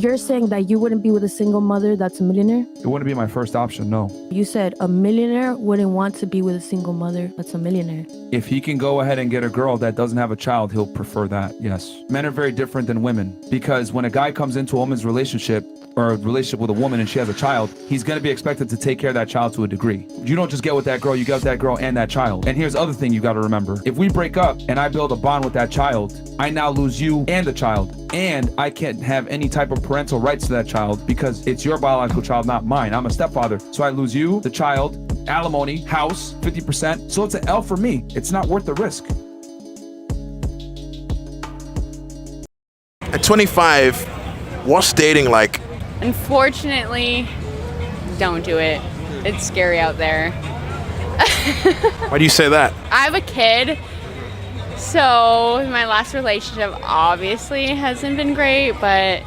You're saying that you wouldn't be with a single mother that's a millionaire? It wouldn't be my first option, no. You said a millionaire wouldn't want to be with a single mother that's a millionaire. If he can go ahead and get a girl that doesn't have a child, he'll prefer that, yes. Men are very different than women, because when a guy comes into a woman's relationship, or a relationship with a woman and she has a child, he's gonna be expected to take care of that child to a degree. You don't just get with that girl, you get with that girl and that child. And here's the other thing you gotta remember. If we break up and I build a bond with that child, I now lose you and the child. And I can't have any type of parental rights to that child because it's your biological child, not mine. I'm a stepfather. So I lose you, the child, alimony, house, 50%. So it's an L for me. It's not worth the risk. At 25, what's dating like? Unfortunately, don't do it. It's scary out there. Why do you say that? I have a kid, so my last relationship obviously hasn't been great, but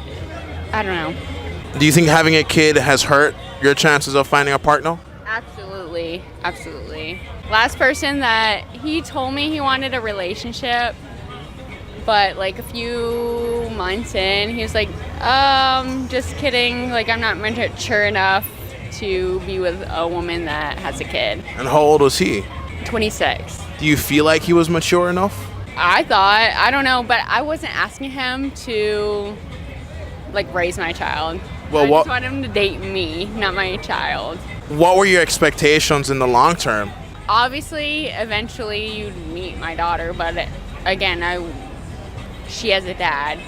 I don't know. Do you think having a kid has hurt your chances of finding a partner? Absolutely, absolutely. Last person that he told me he wanted a relationship, but like a few months in, he was like, just kidding. Like, I'm not mature enough to be with a woman that has a kid. And how old was he? 26. Do you feel like he was mature enough? I thought, I don't know, but I wasn't asking him to like raise my child. Well, I just want him to date me, not my child. What were your expectations in the long term? Obviously, eventually you'd meet my daughter, but again, she has a dad.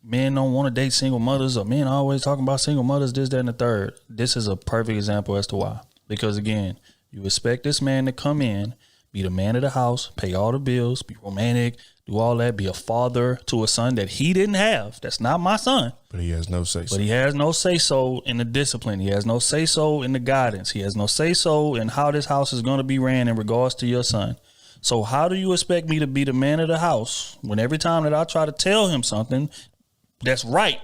Men don't want to date single mothers, or men always talking about single mothers, this, that, and the third. This is a perfect example as to why. Because again, you expect this man to come in, be the man of the house, pay all the bills, be romantic, do all that, be a father to a son that he didn't have. That's not my son. But he has no say-so. But he has no say-so in the discipline. He has no say-so in the guidance. He has no say-so in how this house is going to be ran in regards to your son. So how do you expect me to be the man of the house when every time that I try to tell him something that's right,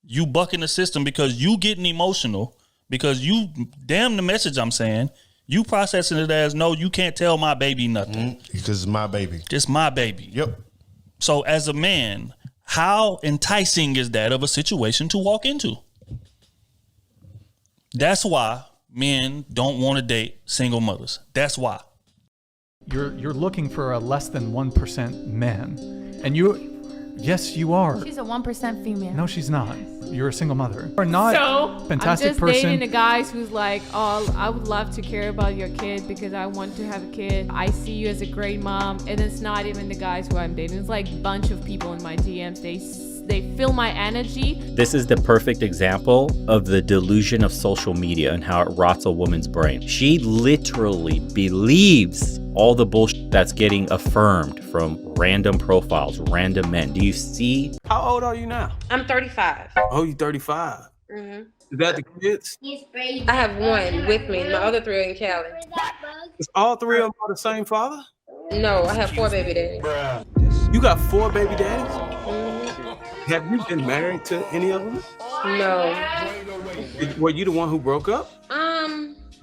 you bucking the system because you getting emotional, because you, damn the message I'm saying, you processing it as, no, you can't tell my baby nothing. Because it's my baby. It's my baby. Yep. So as a man, how enticing is that of a situation to walk into? That's why men don't want to date single mothers. That's why. You're looking for a less than 1% man. And yes, you are. She's a 1% female. No, she's not. You're a single mother. You're not So, fantastic I'm just person. dating a guy who's like, oh, I would love to care about your kid because I want to have a kid. I see you as a great mom. And it's not even the guys who I'm dating. It's like a bunch of people in my DMs. They feel my energy. This is the perfect example of the delusion of social media and how it rots a woman's brain. She literally believes all the bullshit that's getting affirmed from random profiles, random men. Do you see? How old are you now? I'm 35. Oh, you 35. Mm-hmm. Is that the kids? I have one with me. My other three are in Cali. Is all three of them are the same father? No, I have 4 baby daddies. You got 4 baby daddies? Mm-hmm. Have you been married to any of them? No. Were you the one who broke up?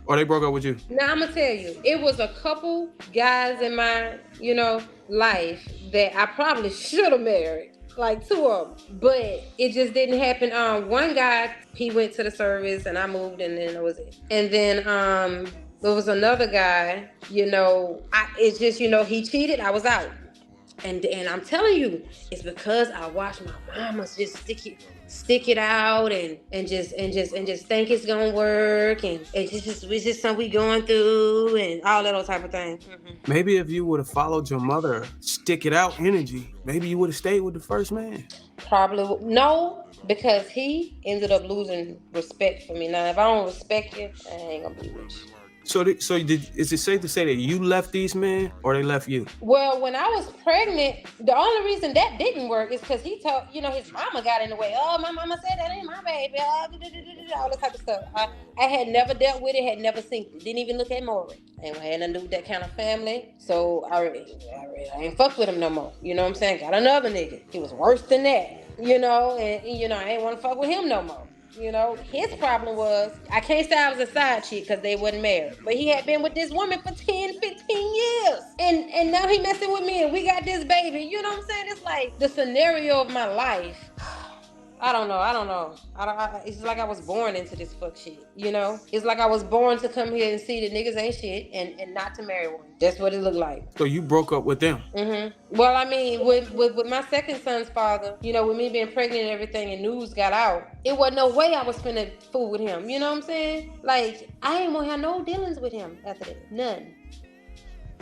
Or they broke up with you? Now I'm gonna tell you, it was a couple guys in my, life that I probably should have married, like 2 of them, but it just didn't happen. One guy, he went to the service and I moved, and then that was it. And then there was another guy, it's just, he cheated, I was out. And I'm telling you, it's because I watched my mama just stick it out and just think it's gonna work, and it's just something we going through and all that old type of thing. Mm-hmm. Maybe if you would have followed your mother, stick it out energy, maybe you would have stayed with the first man. Probably no, because he ended up losing respect for me. Now, if I don't respect you, I ain't gonna be with you. So is it safe to say that you left these men or they left you? Well, when I was pregnant, the only reason that didn't work is because he told, his mama got in the way. Oh, my mama said that ain't my baby. All that type of stuff. I had never dealt with it, had never seen it. Didn't even look at Maury. I had nothing to do with that kind of family. So I ain't fucked with him no more. You know what I'm saying? Got another nigga. He was worse than that. And I ain't want to fuck with him no more. His problem was, I can't say I was a side chick because they wasn't married, but he had been with this woman for 10, 15 years. And now he messing with me and we got this baby. You know what I'm saying? It's like the scenario of my life. I don't know. It's like I was born into this fuck shit, you know? It's like I was born to come here and see that niggas ain't shit and not to marry one. That's what it looked like. So you broke up with them? Well, I mean, with my second son's father, you know, with me being pregnant and everything and news got out, it wasn't no way I was finna fool with him. You know what I'm saying? Like, I ain't want to have no dealings with him after that. None.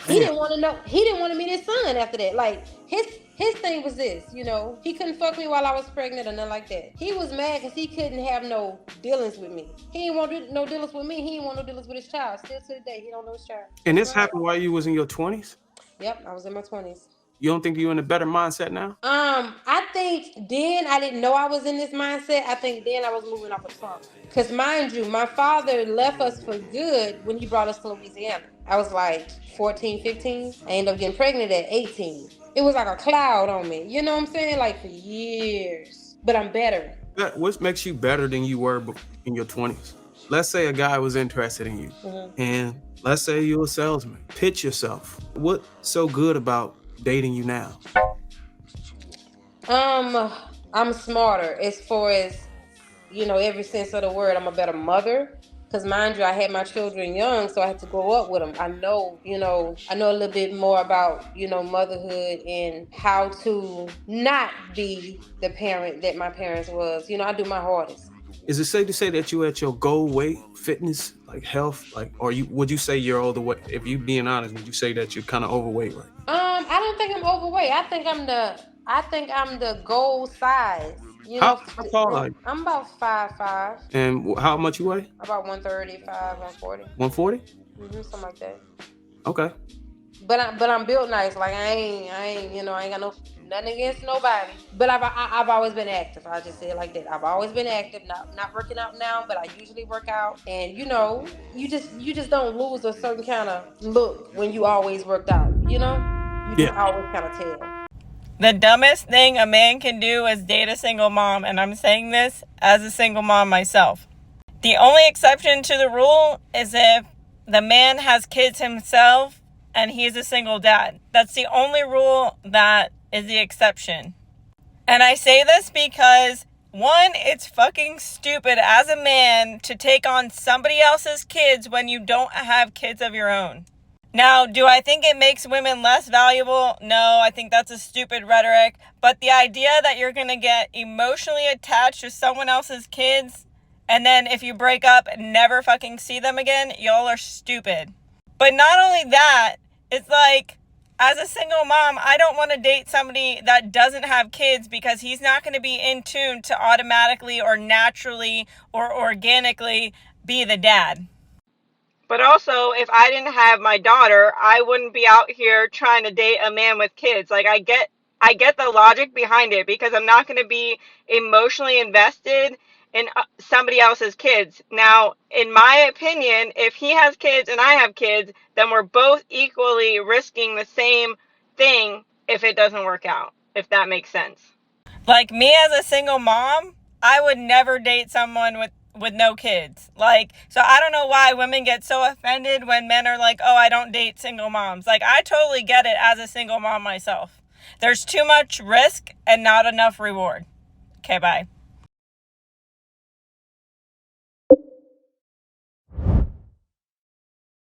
He didn't want to know. He didn't want to meet his son after that. Like, his thing was this, you know. He couldn't fuck me while I was pregnant or nothing like that. He was mad because he couldn't have no dealings with me. He didn't want no dealings with me. He didn't want no dealings with his child. Still to the day, he don't know his child. And this happened while you was in your 20s? Yep, I was in my 20s. You don't think you're in a better mindset now? I think then I didn't know I was in this mindset. I think then I was moving off of trauma. Because mind you, my father left us for good when he brought us to Louisiana. I was like 14, 15. I ended up getting pregnant at 18. It was like a cloud on me. You know what I'm saying? Like for years. But I'm better. What makes you better than you were in your 20s? Let's say a guy was interested in you. And let's say you're a salesman. Pitch yourself. What's so good about dating you now? I'm smarter as far as, you know, every sense of the word. I'm a better mother. Because mind you, I had my children young, so I had to grow up with them. I know a little bit more about, you know, motherhood and how to not be the parent that my parents was. You know, I do my hardest. Is it safe to say that you at your goal weight, fitness, like health, like, or would you say you're overweight? If you being honest, would you say that you're kind of overweight, right? I don't think I'm overweight. I think I'm the goal size. You know, How tall are you? I'm about 5'5". And how much you weigh? About 135, 140. 140? Something like that. Okay. But I'm built nice. Like I ain't you know, I ain't got nothing against nobody. But I've always been active. I just say it like that. I've always been active. Not working out now, but I usually work out. And you know, you just don't lose a certain kind of look when you always worked out. You know, you just always kind of tell. The dumbest thing a man can do is date a single mom, and I'm saying this as a single mom myself. The only exception to the rule is if the man has kids himself and he's a single dad. That's the only rule that is the exception. And I say this because, one, it's fucking stupid as a man to take on somebody else's kids when you don't have kids of your own. Now, do I think it makes women less valuable? No, I think that's a stupid rhetoric. But the idea that you're going to get emotionally attached to someone else's kids, and then if you break up, never fucking see them again, y'all are stupid. But not only that, it's like, as a single mom, I don't want to date somebody that doesn't have kids because he's not going to be in tune to automatically or naturally or organically be the dad. But also, if I didn't have my daughter, I wouldn't be out here trying to date a man with kids. Like, I get the logic behind it because I'm not going to be emotionally invested in somebody else's kids. Now, in my opinion, if he has kids and I have kids, then we're both equally risking the same thing if it doesn't work out, if that makes sense. Like, me as a single mom, I would never date someone with no kids. Like, so I don't know why women get so offended when men are like, oh, I don't date single moms. Like, I totally get it as a single mom myself. There's too much risk and not enough reward. Okay, bye.